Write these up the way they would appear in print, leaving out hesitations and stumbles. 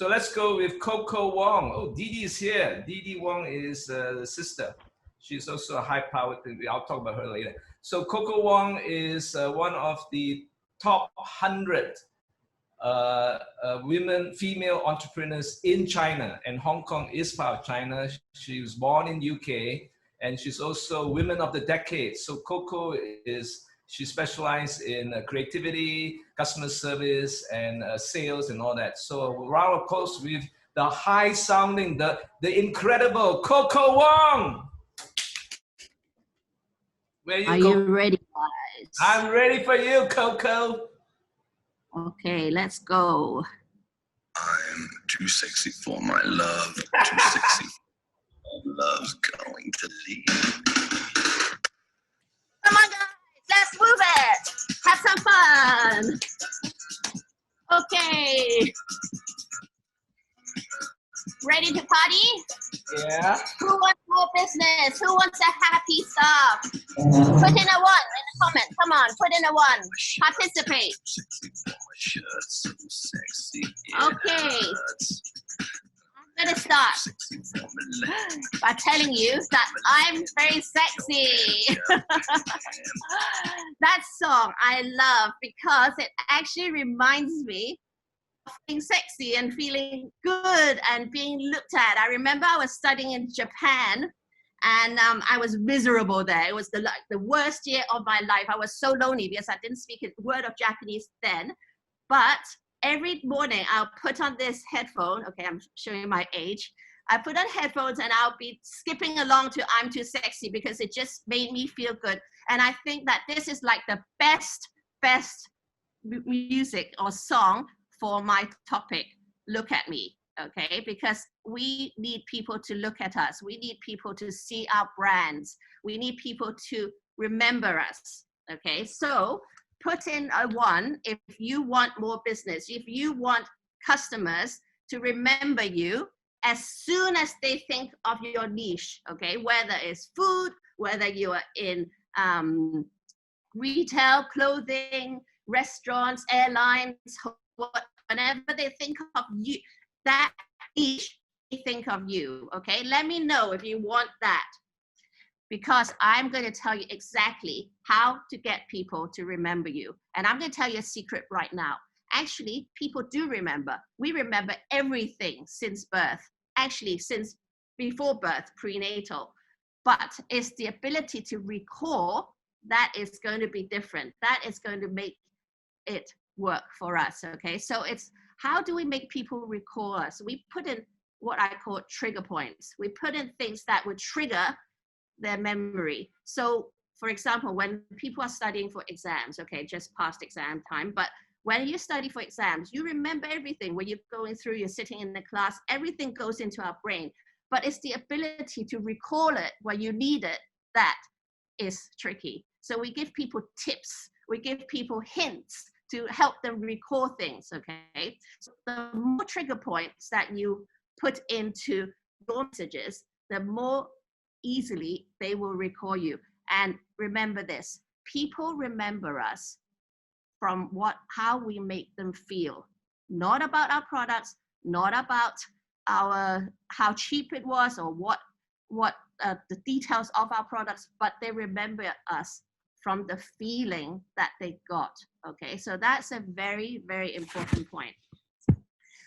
So let's go with Coco Wong. Oh, Didi is here. Didi Wong is the sister. She's also a high-powered, I'll talk about her later. So Coco Wong is one of the top 100 women, female entrepreneurs in China, and Hong Kong is part of China. She was born in UK, and she's also Women of the Decade. So Coco she specializes in creativity, customer service, and sales and all that. So a round of applause with the high sounding, the incredible Coco Wong. Are you ready, guys? I'm ready for you, Coco. Okay, let's go. I'm too sexy for my love, too sexy. Love's going to leave. Come on, guys, let's move it. Have some fun. Okay. Ready to party? Yeah. Who wants more business? Who wants a happy stuff? Put in a 1 in the comment. Come on, put in a 1. Participate. Okay. I'm gonna start by telling you that I'm very sexy. That song I love because it actually reminds me of being sexy and feeling good and being looked at. I remember I was studying in Japan, and I was miserable there. It was the worst year of my life. I was so lonely because I didn't speak a word of Japanese then. But every morning I'll put on this headphone. Okay, I'm showing my age. I put on headphones and I'll be skipping along to I'm Too Sexy because it just made me feel good. And I think that this is like the best music or song for my topic, Look at Me, okay? Because we need people to look at us. We need people to see our brands. We need people to remember us, okay? So put in a 1 if you want more business, if you want customers to remember you as soon as they think of your niche, okay? Whether it's food, whether you are in retail, clothing, restaurants, airlines, whenever they think of you, that niche, they think of you, okay? Let me know if you want that, because I'm going to tell you exactly how to get people to remember you. And I'm going to tell you a secret right now. Actually, people do remember. We remember everything since birth, actually since before birth, prenatal. But it's the ability to recall that is going to be different. That is going to make it work for us, okay? So it's how do we make people recall us? We put in what I call trigger points. We put in things that would trigger their memory. So for example, when people are studying for exams, okay, just past exam time, but when you study for exams, you remember everything. When you're going through, you're sitting in the class, everything goes into our brain. But it's the ability to recall it when you need it that is tricky. So we give people tips, we give people hints to help them recall things, okay? So the more trigger points that you put into your messages, the more easily they will recall you. And remember this, people remember us from how we make them feel, not about our products, not about how cheap it was or what the details of our products, but they remember us from the feeling that they got, okay? So that's a very, very important point.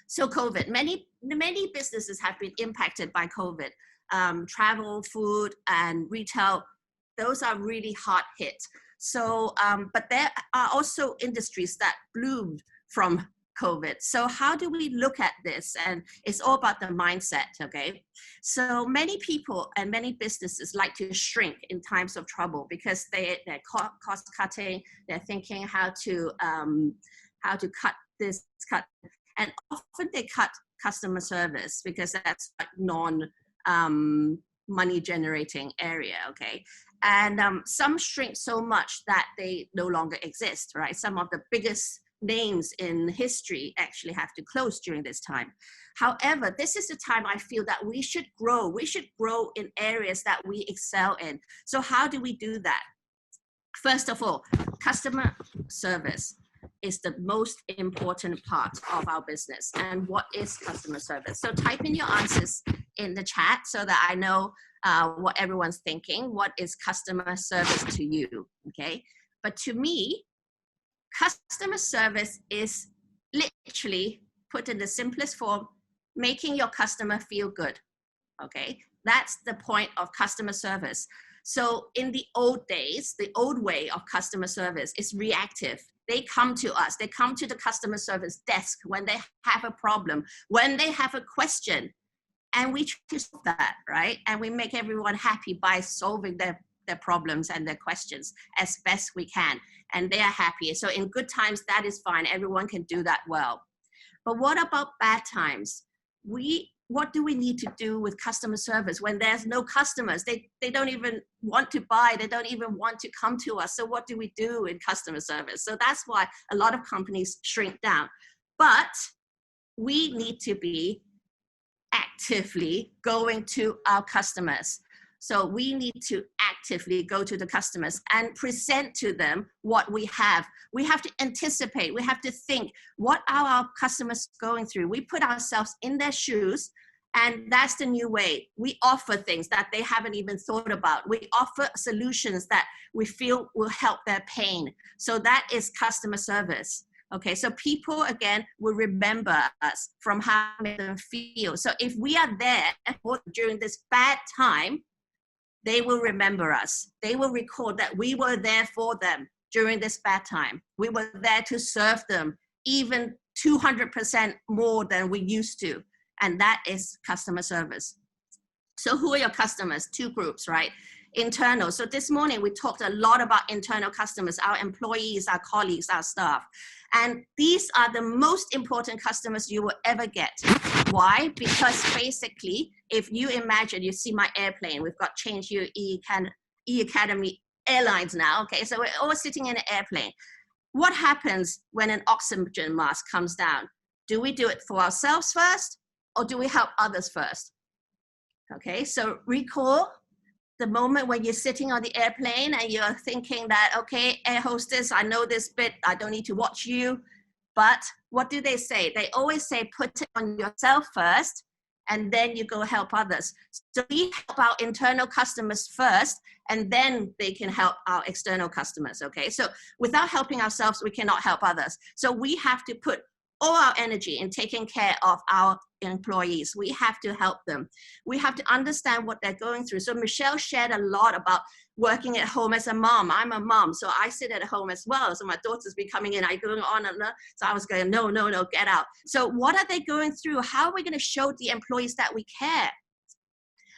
So COVID, many businesses have been impacted by COVID. Travel, food, and retail, those are really hard hit. So, but there are also industries that bloomed from COVID. So how do we look at this? And it's all about the mindset, okay? So many people and many businesses like to shrink in times of trouble because they're cost cutting, they're thinking how to cut this, and often they cut customer service because that's like money generating area, okay? And some shrink so much that they no longer exist, right? Some of the biggest names in history actually have to close during this time. However, this is the time I feel that we should grow. We should grow in areas that we excel in. So how do we do that? First of all, customer service. is the most important part of our business, and what is customer service? So type in your answers in the chat so that I know what everyone's thinking. What is customer service to you? Okay, but to me, customer service is literally, put in the simplest form, making your customer feel good. Okay, that's the point of customer service. So in the old days, the old way of customer service is reactive. They come to us, they come to the customer service desk when they have a problem, when they have a question, and we try to solve that, right? And we make everyone happy by solving their problems and their questions as best we can. And they are happy. So in good times, that is fine. Everyone can do that well. But what about bad times? What do we need to do with customer service when there's no customers? They don't even want to buy. They don't even want to come to us. So what do we do in customer service? So that's why a lot of companies shrink down. But we need to be actively going to our customers. So we need to actively go to the customers and present to them what we have. We have to anticipate, we have to think, what are our customers going through? We put ourselves in their shoes, and that's the new way. We offer things that they haven't even thought about. We offer solutions that we feel will help their pain. So that is customer service. Okay, so people, again, will remember us from how we make them feel. So if we are there during this bad time, they will remember us. They will recall that we were there for them during this bad time. We were there to serve them even 200% more than we used to. And that is customer service. So who are your customers? Two groups, right? Internal. So this morning we talked a lot about internal customers, our employees, our colleagues, our staff. And these are the most important customers you will ever get. Why? Because basically, if you imagine, you see my airplane, we've got Change Your E-Academy Airlines now. Okay, so we're all sitting in an airplane. What happens when an oxygen mask comes down? Do we do it for ourselves first, or do we help others first? Okay, so recall the moment when you're sitting on the airplane and you're thinking that, okay, air hostess, I know this bit, I don't need to watch you. But what do they say? They always say, put it on yourself first, and then you go help others. So we help our internal customers first, and then they can help our external customers, okay? So without helping ourselves, we cannot help others. So we have to put all our energy in taking care of our employees. We have to help them. We have to understand what they're going through. So Michelle shared a lot about working at home as a mom. I'm a mom, so I sit at home as well. So my daughter's be coming in, I going on and on. So I was going, no, get out. So what are they going through? How are we going to show the employees that we care?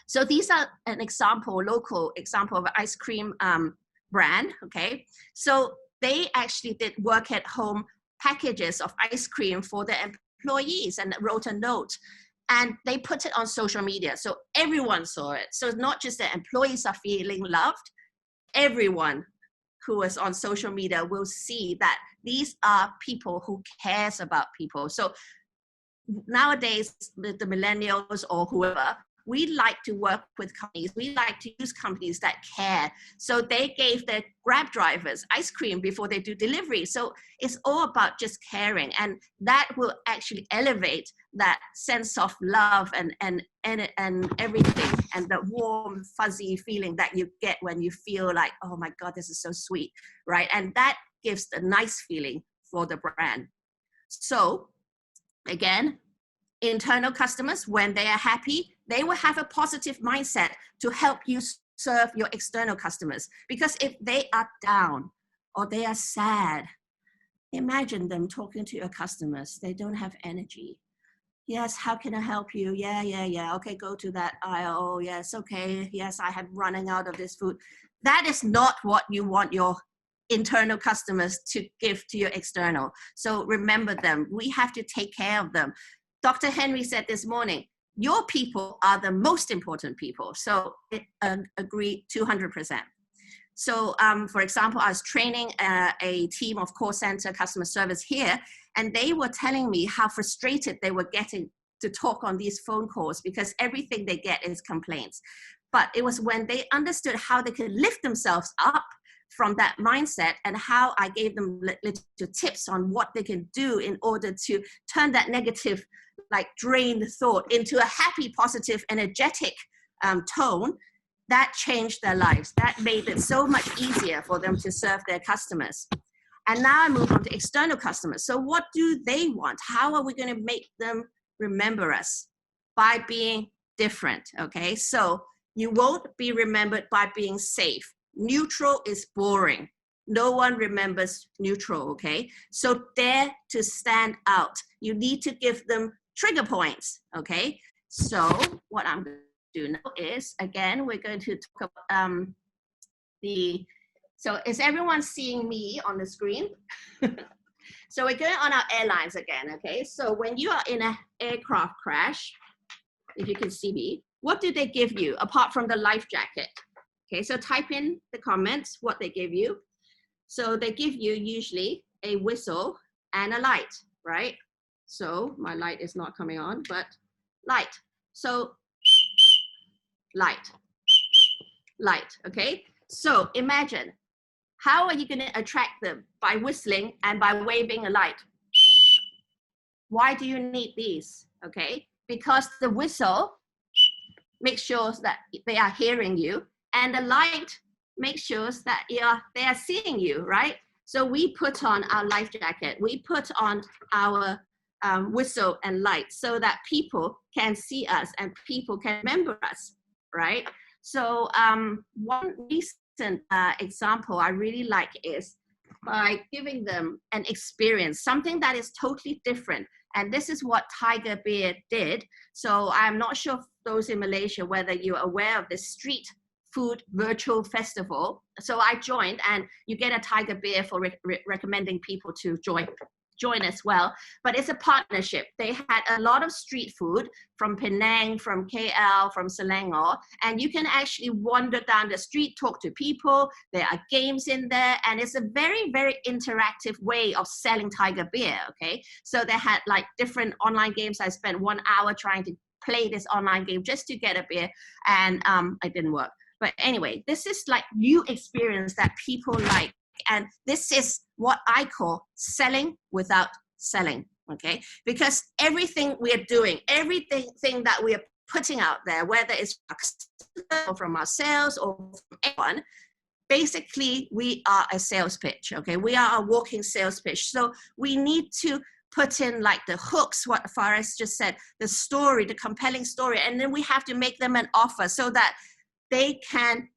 So these are an example, local example of an ice cream brand, okay? So they actually did work at home packages of ice cream for their employees and wrote a note, and they put it on social media. So everyone saw it. So it's not just that employees are feeling loved, everyone who is on social media will see that these are people who cares about people. So nowadays, the millennials or whoever, we like to work with companies. We like to use companies that care. So they gave their Grab drivers ice cream before they do delivery. So it's all about just caring. And that will actually elevate that sense of love and everything, and the warm, fuzzy feeling that you get when you feel like, oh my God, this is so sweet, right? And that gives the nice feeling for the brand. So again, internal customers, when they are happy, they will have a positive mindset to help you serve your external customers. Because if they are down or they are sad, imagine them talking to your customers. They don't have energy. Yes, how can I help you? Yeah. Okay, go to that aisle. Oh, yes, okay. Yes, I have running out of this food. That is not what you want your internal customers to give to your external. So remember them. We have to take care of them. Dr. Henry said this morning, your people are the most important people. So I agree 200%. So for example, I was training a team of call center customer service here, and they were telling me how frustrated they were getting to talk on these phone calls because everything they get is complaints. But it was when they understood how they could lift themselves up from that mindset and how I gave them little tips on what they can do in order to turn that negative, like drained thought into a happy, positive, energetic tone, that changed their lives. That made it so much easier for them to serve their customers. And now I move on to external customers. So what do they want? How are we going to make them remember us? By being different, okay? So you won't be remembered by being safe. Neutral is boring. No one remembers neutral, okay? So dare to stand out. You need to give them trigger points, okay? So what I'm going to do now is, again, we're going to talk about so is everyone seeing me on the screen? So we're going on our airlines again, okay? So when you are in an aircraft crash, if you can see me, what do they give you apart from the life jacket? Okay, so type in the comments what they give you. So they give you usually a whistle and a light, right? So my light is not coming on, but light. So light, okay? So imagine, how are you going to attract them? By whistling and by waving a light. Why do you need these? Okay, because the whistle makes sure that they are hearing you, and the light makes sure that they are seeing you, right? So we put on our life jacket, we put on our whistle and light so that people can see us and people can remember us, right? So one recent example I really like is by giving them an experience, something that is totally different. And this is what Tiger Beer did. So I'm not sure those in Malaysia, whether you're aware of the street food virtual festival. So I joined, and you get a Tiger Beer for recommending people to join as well. But it's a partnership. They had a lot of street food from Penang, from KL, from Selangor, and you can actually wander down the street, talk to people. There are games in there, and it's a very, very interactive way of selling Tiger Beer, okay? So they had like different online games. I spent 1 hour trying to play this online game just to get a beer, and it didn't work. But anyway, this is like new experience that people like. And this is what I call selling without selling, okay? Because everything we are doing, everything that we are putting out there, whether it's from ourselves or from anyone, basically we are a sales pitch, okay? We are a walking sales pitch. So we need to put in like the hooks, what Faris just said, the story, the compelling story, and then we have to make them an offer so that they can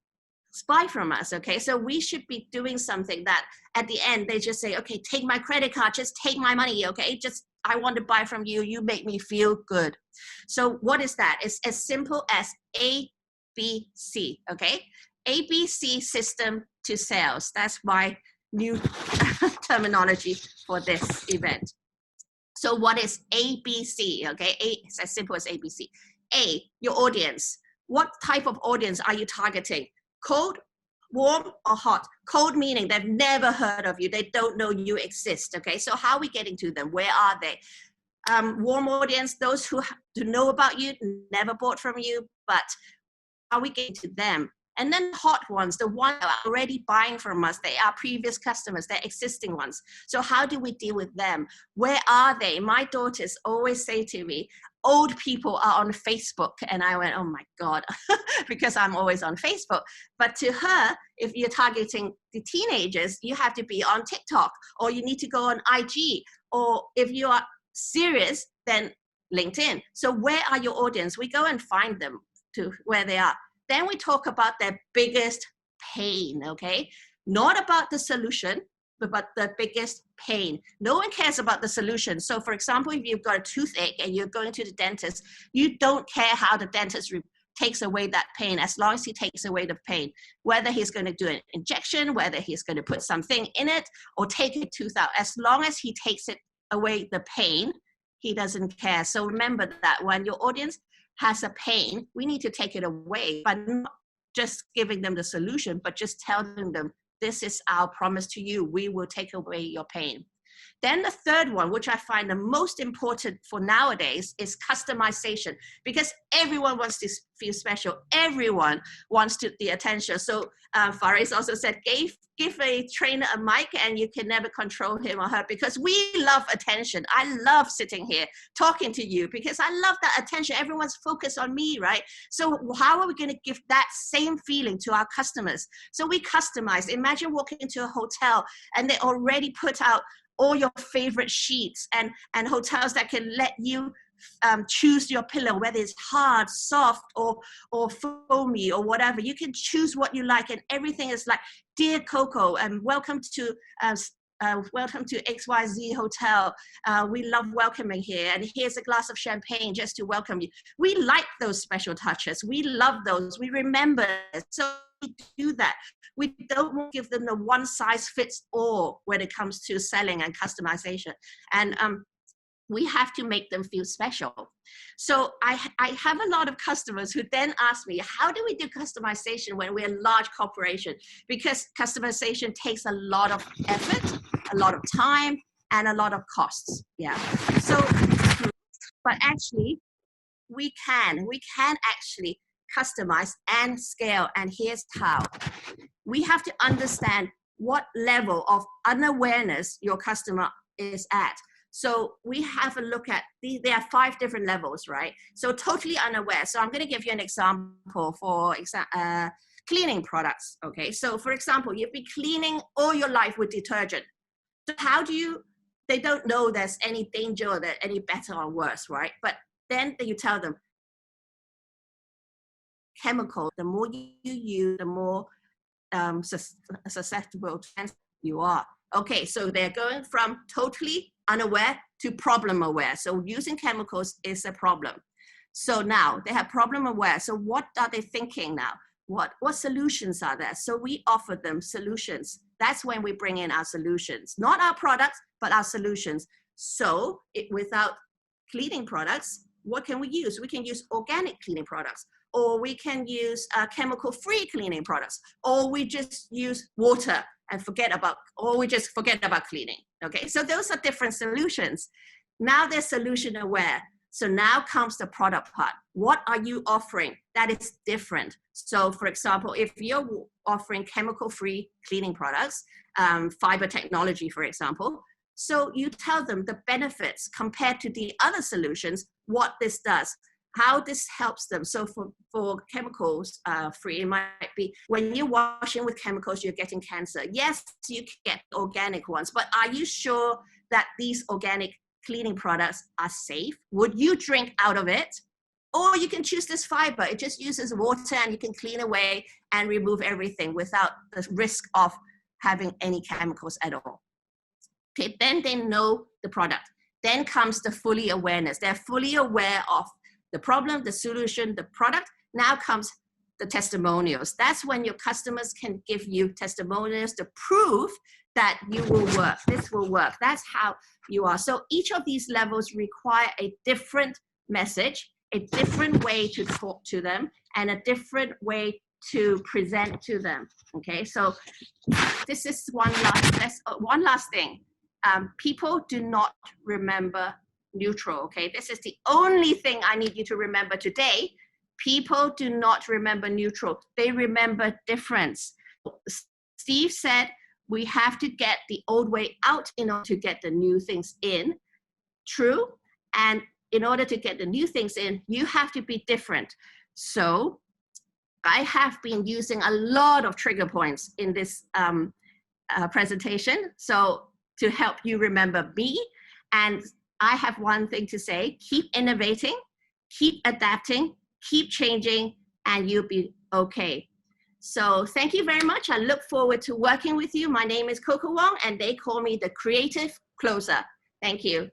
buy from us, okay? So we should be doing something that at the end, they just say, okay, take my credit card, just take my money, okay? Just, I want to buy from you, you make me feel good. So what is that? It's as simple as ABC, okay? ABC system to sales. That's my new terminology for this event. So what is ABC, okay? It's as simple as ABC. A, your audience. What type of audience are you targeting? Cold, warm, or hot? Cold meaning they've never heard of you. They don't know you exist, okay? So how are we getting to them? Where are they? Warm audience, those who know about you, never bought from you, but are we getting to them? And then hot ones, the ones that are already buying from us, they are previous customers, they're existing ones. So how do we deal with them? Where are they? My daughters always say to me, old people are on Facebook. And I went, oh my God, because I'm always on Facebook. But to her, if you're targeting the teenagers, you have to be on TikTok, or you need to go on IG, or if you are serious, then LinkedIn. So where are your audience? We go and find them to where they are. Then we talk about their biggest pain, okay? Not about the solution, but the biggest pain. No one cares about the solution. So for example, if you've got a toothache and you're going to the dentist, you don't care how the dentist takes away that pain, as long as he takes away the pain. Whether he's going to do an injection, whether he's going to put something in it or take a tooth out, as long as he takes it away the pain, he doesn't care. So remember that when your audience has a pain, we need to take it away, but not just giving them the solution, but just telling them, this is our promise to you. We will take away your pain. Then the third one, which I find the most important for nowadays, is customization, because everyone wants to feel special. Everyone wants the attention. So Faris also said, give a trainer a mic and you can never control him or her, because we love attention. I love sitting here talking to you because I love that attention. Everyone's focused on me, right? So how are we going to give that same feeling to our customers? So we customize. Imagine walking into a hotel and they already put out all your favorite sheets and hotels that can let you choose your pillow, whether it's hard, soft, or foamy or whatever. You can choose what you like, and everything is like, dear Coco, and welcome to XYZ Hotel. We love welcoming here, and here's a glass of champagne just to welcome you. We like those special touches. We love those. We remember it. So we do that. We don't give them the one size fits all when it comes to selling and customization. And we have to make them feel special. So I have a lot of customers who then ask me, how do we do customization when we're a large corporation? Because customization takes a lot of effort, a lot of time, and a lot of costs. Yeah. So, but actually, we can actually customize and scale. And here's how. We have to understand what level of unawareness your customer is at. So we have a look at, there are 5 different levels, right? So totally unaware. So I'm going to give you an example for cleaning products, okay? So for example, you've been cleaning all your life with detergent. So how do you, they don't know there's any danger or that any better or worse, right? But then you tell them, chemical, the more you use, the more susceptible you are. Okay, so they're going from totally unaware to problem aware. So using chemicals is a problem. So now they have problem aware. So what are they thinking now? What solutions are there? So we offer them solutions. That's when we bring in our solutions, not our products, but our solutions. So without cleaning products, what can we use? We can use organic cleaning products, or we can use chemical-free cleaning products, or we just use water and we just forget about cleaning. Okay, so those are different solutions. Now they're solution aware. So now comes the product part. What are you offering that is different? So for example, if you're offering chemical-free cleaning products, fiber technology, for example, so you tell them the benefits compared to the other solutions, what this does, how this helps them. So for chemicals free, it might be when you're washing with chemicals, you're getting cancer. Yes, you get organic ones, but are you sure that these organic cleaning products are safe? Would you drink out of it? Or you can choose this fiber. It just uses water and you can clean away and remove everything without the risk of having any chemicals at all. Okay, then they know the product. Then comes the fully awareness. They're fully aware of the problem, the solution, the product. Now comes the testimonials. That's when your customers can give you testimonials to prove that you will work. This will work. That's how you are. So each of these levels require a different message, a different way to talk to them, and a different way to present to them. Okay, so this is one last thing. People do not remember neutral. Okay, this is the only thing I need you to remember today. People do not remember neutral. They remember difference. Steve said we have to get the old way out in order to get the new things in. True. And in order to get the new things in, you have to be different. So I have been using a lot of trigger points in this presentation. So to help you remember me. And I have one thing to say: keep innovating, keep adapting, keep changing, and you'll be okay. So thank you very much. I look forward to working with you. My name is Coco Wong, and they call me the Creative Closer. Thank you.